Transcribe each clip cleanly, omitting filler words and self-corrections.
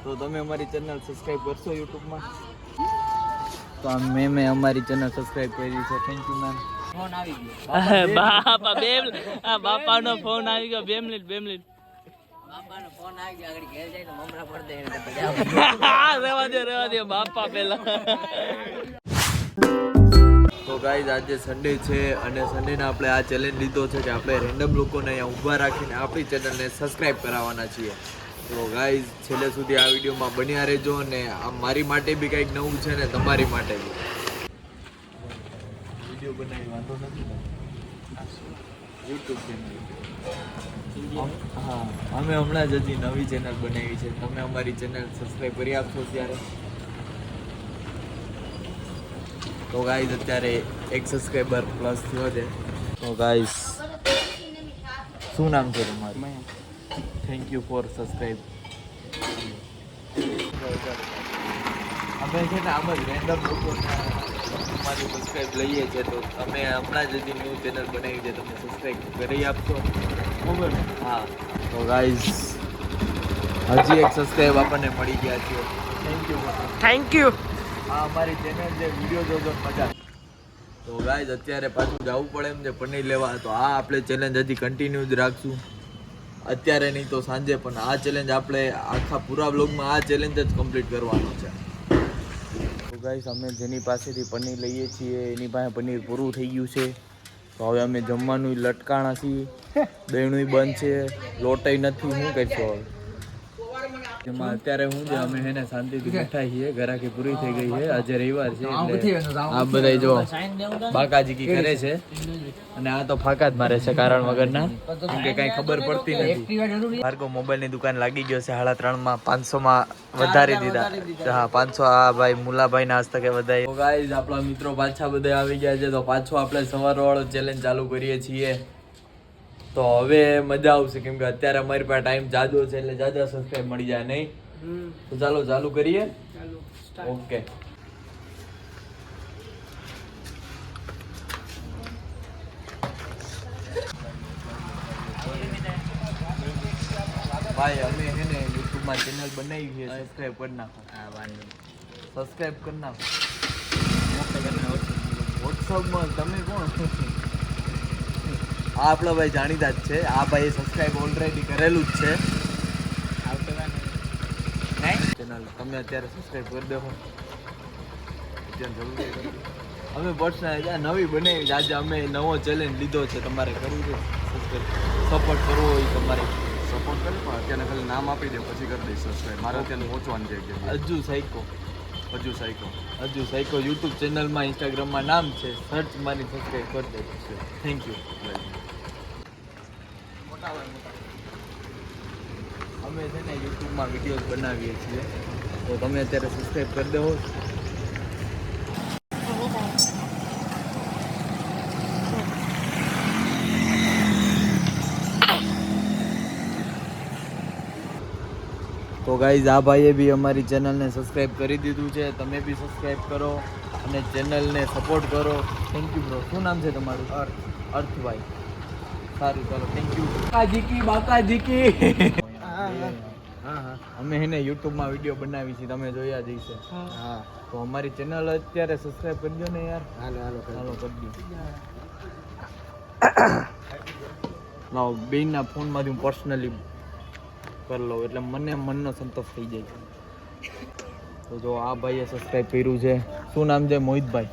તો તમે અમારી ચેનલ સબસ્ક્રાઇબ કરશો યુટ્યુબમાં? તો આ મેમે અમારી ચેનલ સબસ્ક્રાઇબ કરી છે. Thank you ma'am. ફોન આવી ગયો બાપાનો ફોન આવી ગયો. 2 મિનિટ બાપાનો ફોન આવી ગયો. આગળ ઘેર જાય તો મમરા પડ દે. રેવા દે બાપા પેલા. તો ગાઈઝ આજે સન્ડે છે અને સન્ડેના આપણે આ ચેલેન્જ લીધો છે કે આપણે રેન્ડમ લોકોને અહીંયા ઊભા રાખીને આપણી ચેનલને સબસ્ક્રાઇબ કરાવવાના છીએ. તો ગાઈઝ છેલ્લે સુધી આ વિડીયોમાં બન્યા રહેજો અને આ મારી માટે બી કંઈક નવું છે ને તમારી માટે બી. વિડીયો બનાવી વાંધો નથી ને યુટ્યુબ ચેનલ. હા અમે હમણાં જ હજી નવી ચેનલ બનાવી છે. તમે અમારી ચેનલ સબસ્ક્રાઇબ કરી આપશો ત્યારે. તો ગાઈઝ અત્યારે 1 સબસ્ક્રાઈબર પ્લસ થયો છે. તો ગાઈઝ શું નામ છે તમારું? Thank you for subscribe. અમે છે ને આમ જ રેન્ડમ લોકોને અમારી સબસ્ક્રાઈબ લઈએ છીએ. તો તમે હમણાં જ હજી ન્યૂ ચેનલ બનાવી છે, તમે સબસ્ક્રાઈબ કરી આપશો? બરાબર ને? હા. તો ગાઈઝ હજી 1 સબસ્ક્રાઈબ આપણને મળી ગયા છે. Thank you. આ અમારી ચેનલ જે વિડીયો જોજો મજા. તો ગાઈઝ અત્યારે પાછું જવું પડે એમ છે પનીર લેવા. તો આ આપણે ચેલેન્જ હજી કન્ટિન્યુ જ રાખશું. અત્યારે નહીં તો સાંજે, પણ આ ચેલેન્જ આપણે આખા પૂરા વ્લોગમાં આ ચેલેન્જ જ કમ્પ્લીટ કરવાનો છે. તો ગાઈઝ અમે જેની પાસેથી પનીર લઈએ છીએ એની પાસે પનીર પૂરું થઈ ગયું છે. તો હવે અમે જમવાનું લટકાણા છીએ. દહીંનું બંધ છે, લોટય નથી. શું કરશો હવે? જેમાં અત્યારે હું છે અમે છે ને શાંતિથી બેઠા છીએ. ઘરાકી પૂરી થઈ ગઈ છે. આજે રવિવાર છે એટલે આ બધા જો બાકાજીકી કરે છે અને આ તો ફાકા જ મારે છે કારણ વગરના, કેમ કે કાંઈ ખબર પડતી નથી. ભાર્ગવ મોબાઈલની દુકાન લાગી ગયો છે 3.5માં 500માં વધારી દીધા. હા 500 આ ભાઈ મુલાભાઈ ના હસ્તકે વધારી. તો ગાઈઝ આપણા મિત્રો પાછા બધા આવી ગયા છે. તો પાછો આપણે સવારવાળો ચેલેન્જ ચાલુ કરીએ છીએ. તો હવે મજા આવશે કેમ કે અત્યારે અમારી પાસે ટાઈમ જાજો છે એટલે જાજા સબસ્ક્રાઇબ મળી જાય નહીં. તો ચાલો ચાલુ કરીએ. ઓકે ભાઈ અમે છે ને યુટ્યુબમાં ચેનલ બનાવી છે. સબસ્ક્રાઇબ કરી નાખો. હા વાંધો સબસ્ક્રાઇબ કરી નાખો. વોટ્સઅપમાં તમે કોણ? આ આપણા ભાઈ જાણીતા જ છે. આ ભાઈએ સબસ્ક્રાઇબ ઓલરેડી કરેલું જ છે. ચેનલ તમે અત્યારે સબસ્ક્રાઇબ કરી દેવો. અમે પર્સનલ નવી બનાવી. આજે અમે નવો ચેલેન્જ લીધો છે. તમારે કરવું છે સપોર્ટ કરવો હોય તમારે સપોર્ટ કરી, પણ અત્યારે ખાલી નામ આપી દે પછી કરી દઈશ સબસ્ક્રાઇબ. મારે અત્યારે પહોંચવાનું છે. હજુ સાયકો યુટ્યુબ ચેનલમાં ઇન્સ્ટાગ્રામમાં નામ છે. સર્ચ મારી સબસ્ક્રાઇબ કરી દે. Thank you. અમે છે ને યુટ્યુબમાં વિડીયોઝ બનાવીએ છીએ. તો તમે અત્યારે સબસ્ક્રાઇબ કરી દેવો. તો ગાઈઝ આ ભાઈએ બી અમારી ચેનલને સબસ્ક્રાઇબ કરી દીધું છે. તમે બી સબસ્ક્રાઇબ કરો અને ચેનલને સપોર્ટ કરો. Thank you bro. શું નામ છે તમારું? અર્થભાઈ. સારું ચાલો થેન્ક યુ. બાકાજીકી. અમે એને યુટ્યુબમાં વિડીયો બનાવી છે, તમે જોયા જ હશે. હા તો અમારી ચેનલ અત્યારે સબસ્ક્રાઇબ કરજો ને યાર. હાલો કરી દો. લાવો બેનના ફોનમાંથી હું પર્સનલી કરી લઉં એટલે મને મનનો સંતોષ થઈ જાય. તો જો આ ભાઈએ સબસ્ક્રાઇબ કર્યું છે. શું નામ છે? મોહિતભાઈ.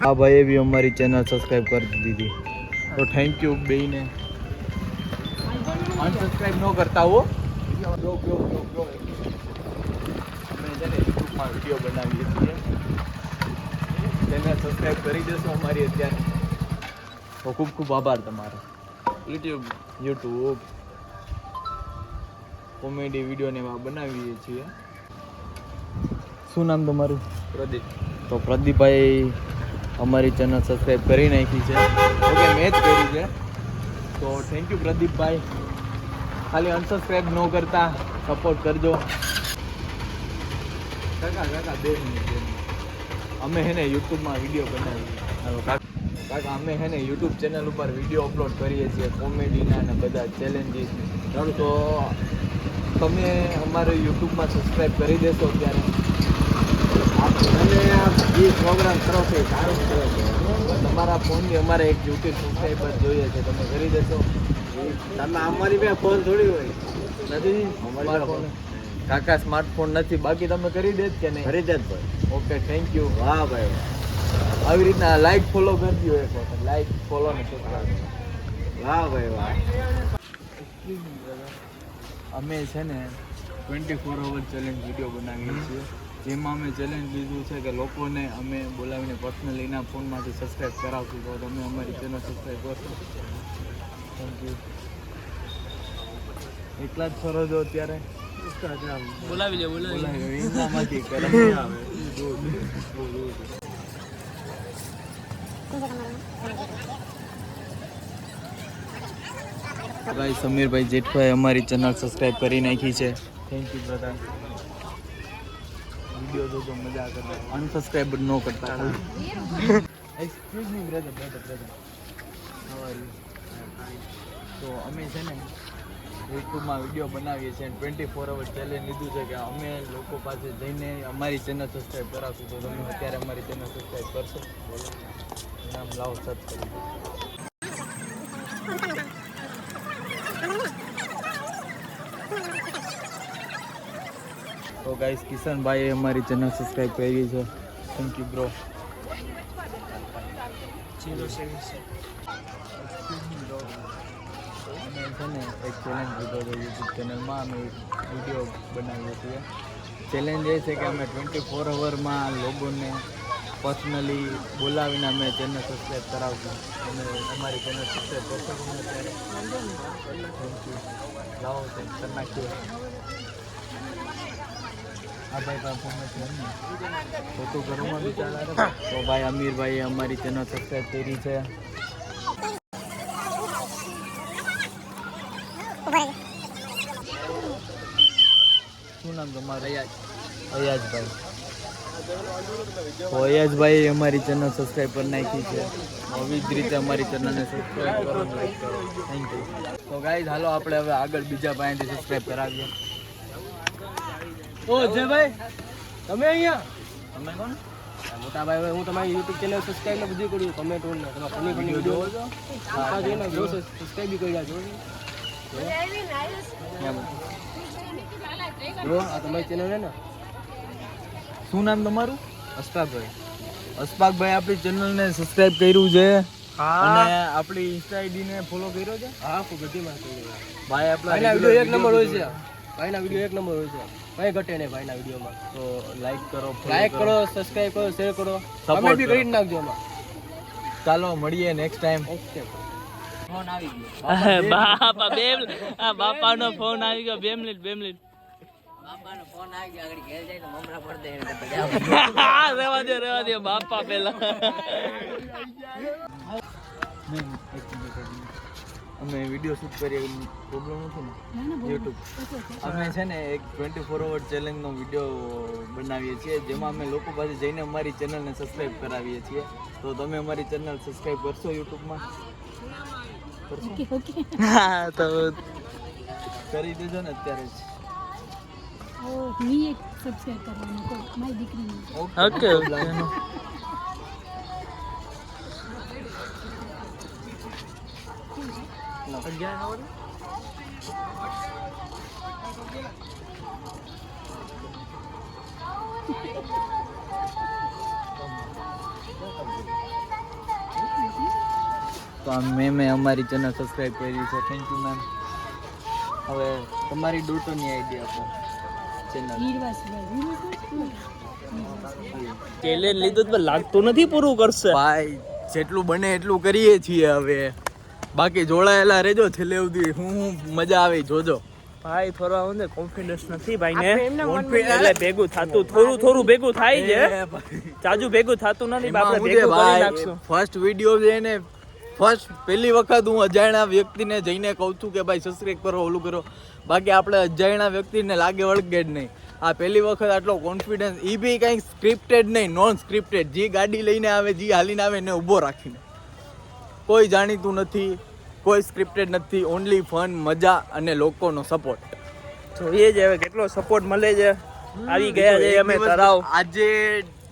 આ ભાઈએ બી અમારી ચેનલ સબસ્ક્રાઇબ કરી દીધી. તો થેન્ક યુ બેને. અનસબસ્ક્રાઇબ ન કરતા હો. અમે છે ને યુટ્યુબમાં વિડીયો બનાવીએ છીએ. ચેનલ સબસ્ક્રાઇબ કરી દેશો અમારી અત્યારે. તો ખૂબ ખૂબ આભાર તમારો. યુટ્યુબ કોમેડી વિડીયોને એમાં બનાવીએ છીએ. શું નામ તમારું? પ્રદીપ. તો પ્રદીપભાઈ અમારી ચેનલ સબસ્ક્રાઇબ કરી નાખી છે. ઓકે મેં જ કરી છે. તો થેન્ક યુ પ્રદીપભાઈ. ખાલી અનસબસ્ક્રાઇબ ન કરતા સપોર્ટ કરજો. કાકા 2 મિનિટ અમે હે ને યુટ્યુબમાં વિડીયો બનાવીએ કાકા અમે હે ને યુટ્યુબ ચેનલ ઉપર વિડીયો અપલોડ કરીએ છીએ કોમેડીના અને બધા ચેલેન્જીસ તો તમે અમારે યુટ્યુબમાં સબસ્ક્રાઈબ કરી દેશો ત્યારે અને જે પ્રોગ્રામ કરો છો એ સારું કરો છો. તમારા ફોનથી અમારે એક યુટ્યુબ સબસ્ક્રાઈબર જોઈએ છે તમે કરી દેશો. તમે અમારી પાસે ફોન થોડી હોય નથી અમારા ફોન કાકા સ્માર્ટફોન નથી બાકી તમે કરી દે કે નહીં? ખરીદે જ ભાઈ. Okay thank you. વાહ ભાઈ વાહ. આવી રીતના લાઈક ફોલો કરી દો એક વખત લાઈક ફોલો ને સબસ્ક્રાઈબ. વાહ ભાઈ વાહ. અમે છે ને 24 અવર ચેલેન્જ વિડીયો બનાવીએ છીએ જેમાં અમે ચેલેન્જ લીધું છે કે લોકોને અમે બોલાવીને પર્સનલી એના ફોનમાંથી સબસ્ક્રાઈબ કરાવશું તો તમે અમારી ચેનલ સબસ્ક્રાઈબ કરશો. Thank you. એકલા જ ફરો છો અત્યારે બોલાવી લે એનામાંથી કરે આવે ભાઈ સમીરભાઈ જેઠભાઈ અમારી ચેનલ સબસ્ક્રાઈબ કરી નાખી છે. Thank you brother. વિડીયો જોજો મજા કરતા અનસબસ્ક્રાઈબ ન કરતા. Excuse me brother how are you? તો અમે છે ને યુટ્યુબમાં વિડીયો બનાવીએ છીએ અને 24 અવર ચેલેન્જ લીધું છે કે અમે લોકો પાસે જઈને અમારી ચેનલ સબસ્ક્રાઈબ કરાવશું તો તમે અત્યારે અમારી ચેનલ સબસ્ક્રાઈબ કરશો. બોલો નામ લાવો સર્ચ કરી દો. તો ગાઈસ કિશનભાઈએ અમારી ચેનલ સબસ્ક્રાઈબ કરી છે. Thank you bro. અમે છે ને એક ચેલેન્જ લીધો છે યુટ્યુબ ચેનલમાં અમે વિડીયો બનાવીએ છીએ. ચેલેન્જ એ છે કે અમે 24 અવરમાં લોકોને પર્સનલી બોલાવીને અમે ચેનલ સબસ્ક્રાઈબ કરાવશું. અમે અમારી ચેનલ સબસ્ક્રાઈબ કરશો તમે અત્યારે? Thank you. લાવો તો કરી નાખીએ. હા ભાઈ પરફોર્મન્સ છે ને ફોટો કરવામાં વિચાર તો ભાઈ અમીરભાઈએ અમારી ચેનલ સબસ્ક્રાઈબ કરી છે. શું નામ તમારું? અયાજભાઈ. તો અયાજભાઈ અમારી ચેનલ સબસ્ક્રાઈબ કરી નાખી છે. આવી જ રીતે અમારી ચેનલને સબસ્ક્રાઈબ કરો લાઈક કરો. Thank you. તો ગાઈઝ હાલો આપણે હવે આગળ બીજા પાસેથી સબસ્ક્રાઈબ કરાવીએ. ઓ જયભાઈ તમે અહીંયા તમે કોણ? મોટા ભાઈ હું તમારી યુટ્યુબ ચેનલ સબસ્ક્રાઈબ ને બધું કર્યું કમેન્ટ ને તમારા ફની ફની વિડીયો જો સબસ્ક્રાઈબ બી કર્યા જો આ તમારી ચેનલ છે ને. શું નામ તમારું? અશફાકભાઈ. અશફાકભાઈ આપણી ચેનલને સબસ્ક્રાઇબ કર્યું છે અને આપણી ઇન્સ્ટા આઈડી ને ફોલો કર્યો છે. હા બધી માં ભાઈ આપણા વિડીયો એક નંબર હોય છે. ભાઈના વિડીયો એક નંબર હોય છે. કઈ ઘટે નહીં ભાઈના વિડીયોમાં. તો લાઈક કરો સબસ્ક્રાઇબ કરો શેર કરો કમેન્ટ બી કરી નાખજો એમાં. ચાલો મળીએ નેક્સ્ટ ટાઈમ. ઓકે. ફોન આવી ગયો બાપાનો ફોન આવી ગયો 2 મિનિટ બાપાનો ફોન આવી ગયો આગળ ઘેર જાય તો મમરા પડ દે રેવા દે બાપા પેલા અમે વિડીયો શૂટ કરીએ પ્રોબ્લેમ નથી ને યુટ્યુબ અમે છે ને એક 24 અવર ચેલેન્જનો વિડીયો બનાવીએ છીએ જેમાં અમે લોકો પાસે જઈને અમારી ચેનલને સબસ્ક્રાઈબ કરાવીએ છીએ. તો તમે અમારી ચેનલ સબસ્ક્રાઈબ કરશો યુટ્યુબમાં? હા તો કરી દેજો ને અત્યારે જ. ઓકે તો મેં અમારી ચેનલ સબસ્ક્રાઈબ કરી છે. Thank you ma'am. હવે તમારી ડોટરની આઈડી આપો ચેનલ. ચેલેન્જ લીધું તો લાગતું નથી પૂરું કરશે ભાઈ જેટલું બને એટલું કરીએ છીએ હવે બાકી જોડાયેલા રહેજો છેલ્લે સુધી. હું મજા આવે જોજો. ભાઈ થોડા મને કોન્ફિડન્સ નથી ભાઈને એટલે ભેગું થાતું થોડું ભેગું થાય છે જાજુ ભેગું થાતું નથી આપણે ભેગું કરી નાખશું. ફર્સ્ટ વિડીયો છે ને પહેલી વખત હું અજાણ્યા વ્યક્તિને જઈને કહું છું કે ભાઈ સબસ્ક્રાઇબ કરો ઓલું કરો. બાકી આપણે અજાણ્યા વ્યક્તિને લાગે વળગે જ નહીં. આ પહેલી વખત આટલો કોન્ફિડન્સ, એ બી કંઈક સ્ક્રિપ્ટેડ નહીં, નોન સ્ક્રિપ્ટેડ. જે ગાડી લઈને આવે, જે હાલીને આવે એને ઊભો રાખીને. કોઈ જાણીતું નથી, કોઈ સ્ક્રિપ્ટેડ નથી, ઓનલી ફન, મજા અને લોકોનો સપોર્ટ. જોઈએ જ હવે કેટલો સપોર્ટ મળે છે. આવી ગયા છે અમે તરાવ. આજે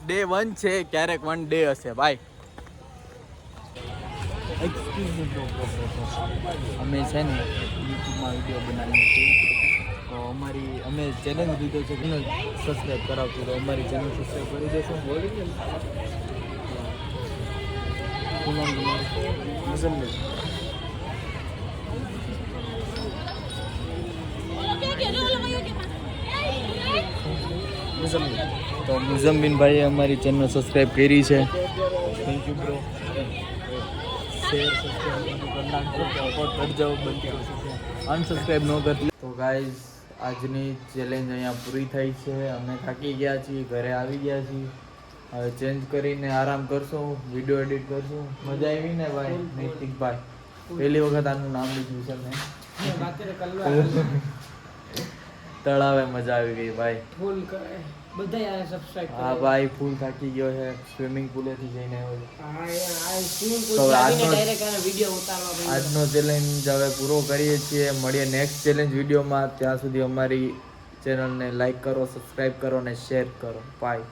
ડે 1 છે, ક્યારેક 1 ડે હશે ભાઈ. અમે છે ને યુટ્યુબમાં વિડીયો બનાવીએ છીએ, તો અમે ચેનલ લીધો છે, ચેનલ સબસ્ક્રાઈબ કરાવશું, તો અમારી ચેનલ સબસ્ક્રાઈબ કરી દેશો. તો મુઝમ્મીનભાઈએ અમારી ચેનલ સબસ્ક્રાઈબ કરી છે. Thank you bro. અનસબસ્ક્રાઈબ ન કરતી. તો ગાઈઝ આજની ચેલેન્જ અહીંયા પૂરી થઈ છે. અમે થાકી ગયા છીએ, ઘરે આવી ગયા છીએ. હવે ચેન્જ કરીને આરામ કરશું, વિડીયો એડિટ કરશું. મજા આવી ને ભાઈ નૈતિકભાઈ? પહેલી વખત આનું નામ લીધું છે મેં. તળાવે મજા આવી ગઈ ભાઈ. હા ભાઈ, ફૂલ થાકી ગયો છે. સ્વિમિંગ પુલેથી જઈને આવ્યો. આજનો ચેલેન્જ હવે પૂરો કરીએ છીએ. મળીએ નેક્સ્ટ ચેલેન્જ વિડીયોમાં. ત્યાં સુધી અમારી ચેનલને લાઈક કરો, સબસ્ક્રાઈબ કરો અને શેર કરો. બાય.